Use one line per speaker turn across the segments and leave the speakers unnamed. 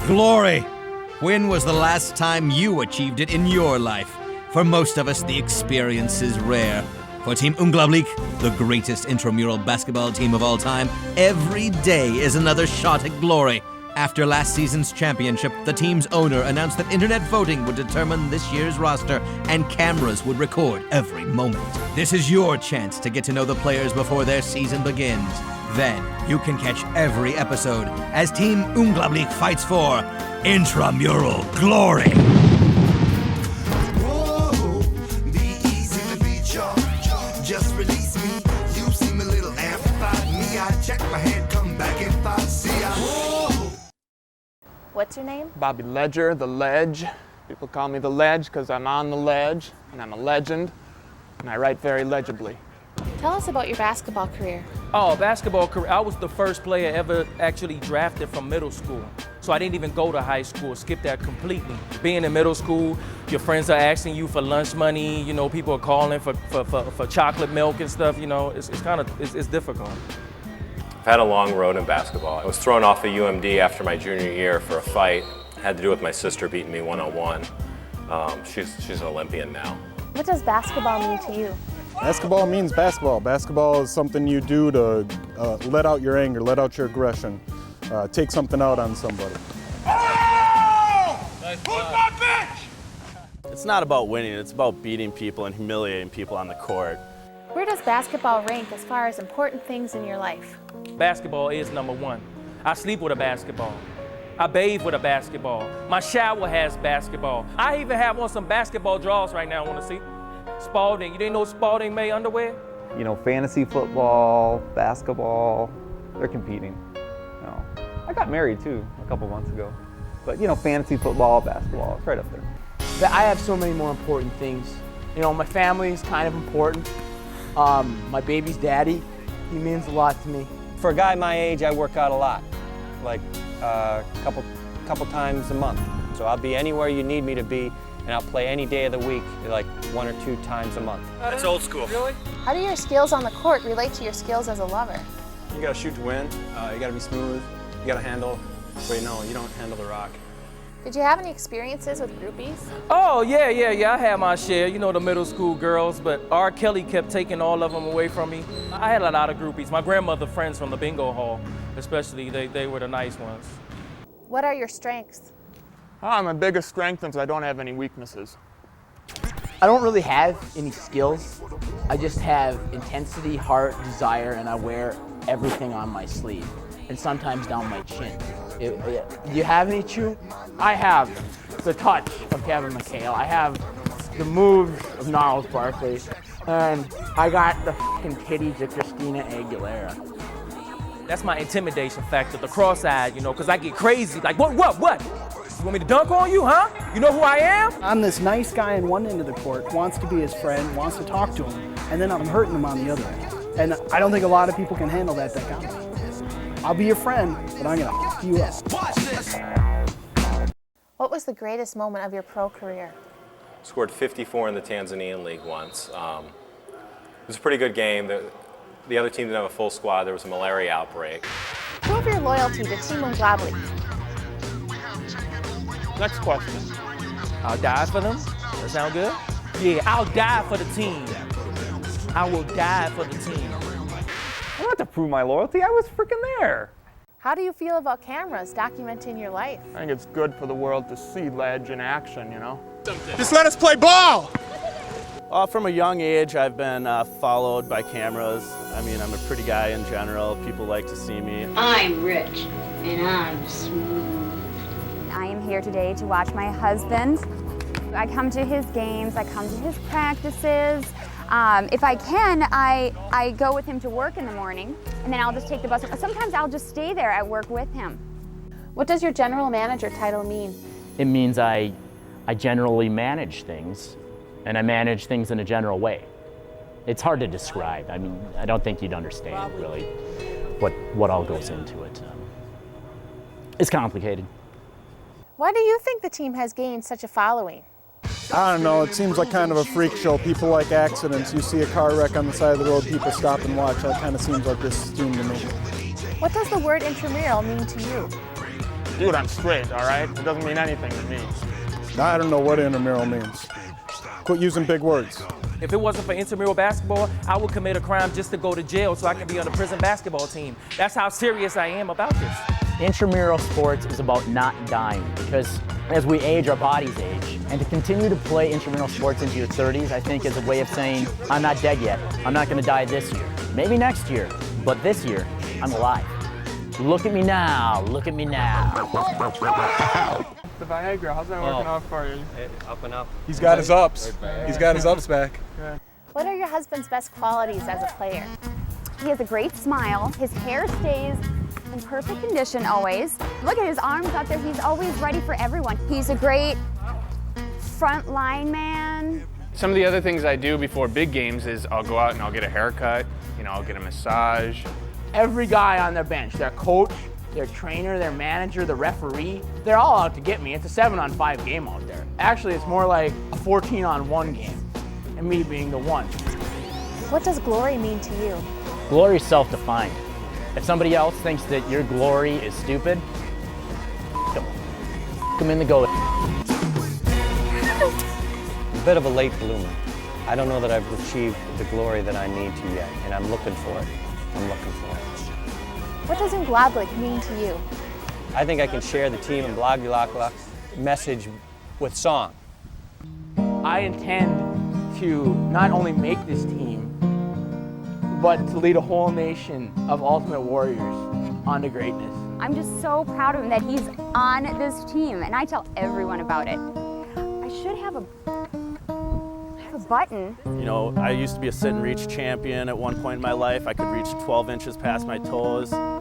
Glory! When was the last time you achieved it in your life? For most of us, the experience is rare. For Team Unglaublich, the greatest intramural basketball team of all time, every day is another shot at glory. After last season's championship, the team's owner announced that internet voting would determine this year's roster and cameras would record every moment. This is your chance to get to know the players before their season begins. Then, you can catch every episode as Team Unglaublich fights for Intramural Glory.
Whoa, be easy to beat y'all. Just release me. You seem a little amplified. Me, I check my head, come back if I see ya. Whoa.
What's your name?
Bobby Ledger, the Ledge. People call me the Ledge because I'm on the ledge, and I'm a legend, and I write very legibly.
Tell us about your basketball career.
Oh, basketball career. I was the first player ever actually drafted from middle school. So I didn't even go to high school, skipped that completely. Being in middle school, your friends are asking you for lunch money, you know, people are calling for chocolate milk and stuff, you know, it's difficult.
I've had a long road in basketball. I was thrown off the UMD after my junior year for a fight. It had to do with my sister beating me one-on-one. She's an Olympian now.
What does basketball mean to you?
Basketball means basketball. Basketball is something you do to let out your anger, let out your aggression, take something out on somebody.
Oh! Who's my bitch?
It's not about winning, it's about beating people and humiliating people on the court.
Where does basketball rank as far as important things in your life?
Basketball is number one. I sleep with a basketball. I bathe with a basketball. My shower has basketball. I even have on some basketball drawers right now I want to see. Spalding, you didn't know Spalding made underwear?
You know, fantasy football, basketball, they're competing. You know, I got married too a couple months ago. But you know, fantasy football, basketball, it's right up there.
I have so many more important things. You know, my family is kind of important. My baby's daddy, he means a lot to me.
For a guy my age, I work out a lot, like a couple times a month. So I'll be anywhere you need me to be, and I'll play any day of the week, like 1 or 2 times a month.
That's old school.
Really?
How do your skills on the court relate to your skills as a lover?
You gotta shoot to win, you gotta be smooth, you gotta handle, but you don't handle the rock.
Did you have any experiences with groupies?
Oh, yeah, I had my share, you know, the middle school girls, but R. Kelly kept taking all of them away from me. I had a lot of groupies. My grandmother friends from the bingo hall, especially, they were the nice ones.
What are your strengths?
My biggest strength is I don't have any weaknesses.
I don't really have any skills. I just have intensity, heart, desire, and I wear everything on my sleeve, and sometimes down my chin. Do you have any, Chew? I have the touch of Kevin McHale. I have the moves of Gnarls Barkley. And I got the fucking titties of Christina Aguilera.
That's my intimidation factor, the cross-eyed, you know, because I get crazy. Like, what? You want me to dunk on you, huh? You know who I am?
I'm this nice guy on one end of the court, wants to be his friend, wants to talk to him, and then I'm hurting him on the other end. And I don't think a lot of people can handle that dichotomy. I'll be your friend, but I'm gonna f you up.
What was the greatest moment of your pro career?
Scored 54 in the Tanzanian league once. It was a pretty good game. The other team didn't have a full squad. There was a malaria outbreak.
Prove your loyalty to Team Unglaublich.
Next question.
I'll die for them. That sound good? Yeah, I'll die for the team. I will die for the team.
I don't have to prove my loyalty, I was freaking there.
How do you feel about cameras documenting your life?
I think it's good for the world to see Ledge in action, you know?
Just let us play ball!
From a young age, I've been followed by cameras. I mean, I'm a pretty guy in general. People like to see me.
I'm rich, and I'm smooth.
I am here today to watch my husband. I come to his games, I come to his practices. If I can, I go with him to work in the morning, and then I'll just take the bus. Sometimes I'll just stay there at work with him.
What does your general manager title mean?
It means I generally manage things, and I manage things in a general way. It's hard to describe. I mean, I don't think you'd understand really what all goes into it. It's complicated.
Why do you think the team has gained such a following?
I don't know, it seems like kind of a freak show. People like accidents. You see a car wreck on the side of the road, people stop and watch. That kind of seems like this team to me.
What does the word intramural mean to you?
Dude, I'm straight, all right? It doesn't mean anything to me.
I don't know what intramural means. Quit using big words.
If it wasn't for intramural basketball, I would commit a crime just to go to jail so I can be on the prison basketball team. That's how serious I am about this.
Intramural sports is about not dying, because as we age, our bodies age. And to continue to play intramural sports into your 30s, I think is a way of saying, I'm not dead yet. I'm not gonna die this year. Maybe next year, but this year, I'm alive. Look at me now, look at me now.
The Viagra, how's that working out for you?
Up and up.
He's got his ups. He's got his ups back.
Okay.
What are your husband's best qualities as a player?
He has a great smile. His hair stays in perfect condition always. Look at his arms out there. He's always ready for everyone. He's a great front line man.
Some of the other things I do before big games is I'll go out and I'll get a haircut, I'll get a massage.
Every guy on their bench, their coach, their trainer, their manager, the referee, they're all out to get me. It's a 7-on-5 game out there. Actually, it's more like a 14-on-1 game, and me being the one.
What does glory mean to you?
Glory is self-defined. If somebody else thinks that your glory is stupid, come in the goat.
A bit of a late bloomer. I don't know that I've achieved the glory that I need to yet, and I'm looking for it. I'm looking for it.
What does Unglaublich mean to you?
I think I can share the Team Unglaublich message with song.
I intend to not only make this team, but to lead a whole nation of Ultimate Warriors onto greatness.
I'm just so proud of him that he's on this team, and I tell everyone about it. I should have a button.
I used to be a sit and reach champion at one point in my life. I could reach 12 inches past my toes. I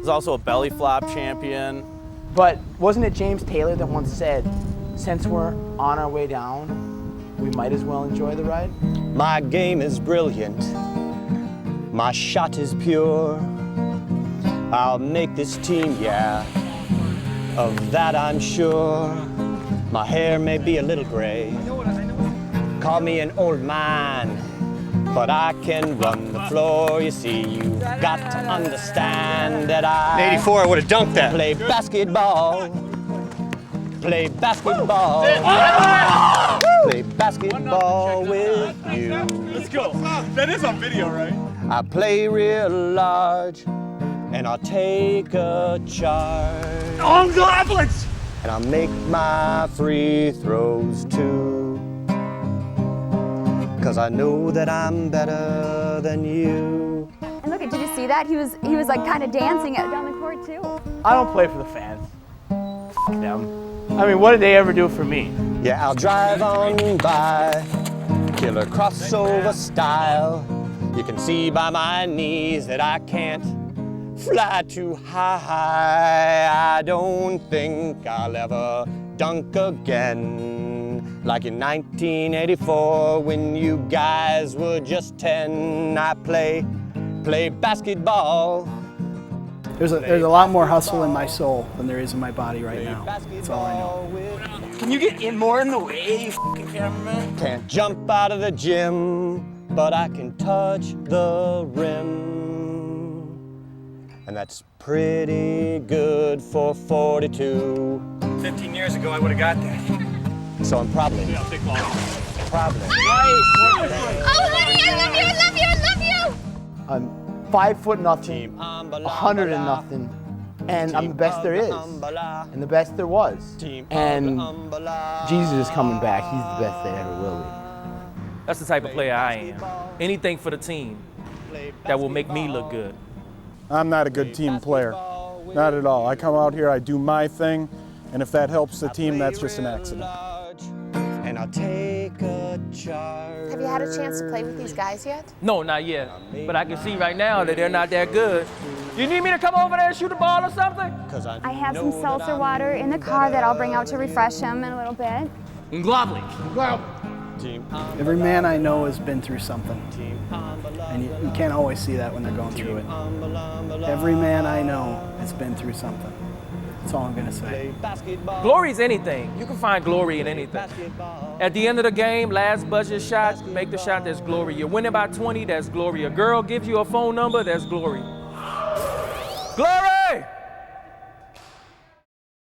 was also a belly flop champion.
But wasn't it James Taylor that once said, since we're on our way down, we might as well enjoy the ride?
My game is brilliant. My shot is pure. I'll make this team, yeah. Of that I'm sure. My hair may be a little gray. Call me an old man, but I can run the floor. You see, you've got to understand that I... In '84, I would have dunked that. Play basketball. Play basketball. Play basketball with you.
Let's go. That is on video, right?
I play real large, and I'll take a charge.
Unglaublich!
And I'll make my free throws too. 'Cause I know that I'm better than you.
And look, did you see that? He was like kind of dancing down the court too.
I don't play for the fans. F them. I mean, what did they ever do for me?
Yeah, I'll drive on by, killer crossover style. You can see by my knees that I can't fly too high. I don't think I'll ever dunk again. Like in 1984 when you guys were just 10. I play basketball.
There's a lot more hustle in my soul than there is in my body right now. That's all I know.
Can you get more in the way, you fucking cameraman?
Can't jump out of the gym, but I can touch the rim. And that's pretty good for 42.
15 years ago, I would have got that.
So I'm probably. Probably.
Nice! Oh, honey, I love you, I love you, I love you!
I'm 5'0", 100 and nothing, and I'm the best there is, and the best there was. And Jesus is coming back. He's the best that ever will be.
That's the type of player I am. Anything for the team that will make me look good.
I'm not a good team player. Not at all. I come out here, I do my thing, and if that helps the team, that's just an accident.
And I'll take a charge.
Have you had a chance to play with these guys yet?
No, not yet. But I can see right now that they're not that good. You need me to come over there and shoot the ball or something?
I have some seltzer water in the car that I'll bring out to refresh him in a little bit.
Unglaublich.
Every man I know has been through something. And you can't always see that when they're going through it. Every man I know has been through something. That's all I'm going to say.
Glory is anything. You can find glory in anything. At the end of the game, last buzzer shot, make the shot, that's glory. You're winning by 20, that's glory. A girl gives you a phone number, that's glory. Glory!